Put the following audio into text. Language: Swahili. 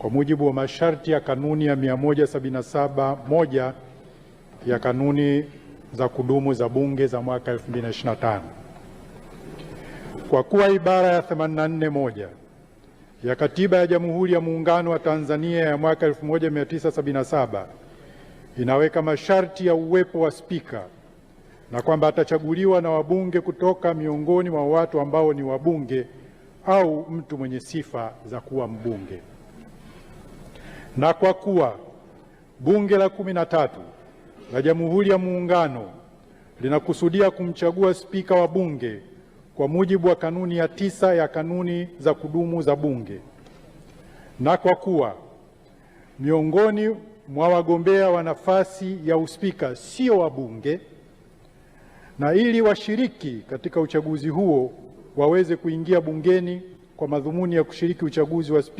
kwa mujibu wa masharti ya kanuni ya 177(1) ya kanuni za kudumu za Bunge za mwaka 2025. Kwa kuwa ibara ya 84(1) ya Katiba ya Jamhuri ya Muungano wa Tanzania ya mwaka 1977 inaweka masharti ya uwepo wa Spika na kwamba atachaguliwa na wabunge kutoka miongoni mwa watu ambao ni wabunge au mtu mwenye sifa za kuwa mbunge. Na kwa kuwa Bunge la 13 la Jamhuri ya Muungano linakusudia kumchagua Spika wa Bunge kwa mujibu wa kanuni ya 9 ya kanuni za kudumu za Bunge, na kwa kuwa miongoni mwa wagombea wa nafasi ya uspika sio wabunge, na ili washiriki katika uchaguzi huo waweze kuingia bungeni kwa madhumuni ya kushiriki uchaguzi wa spika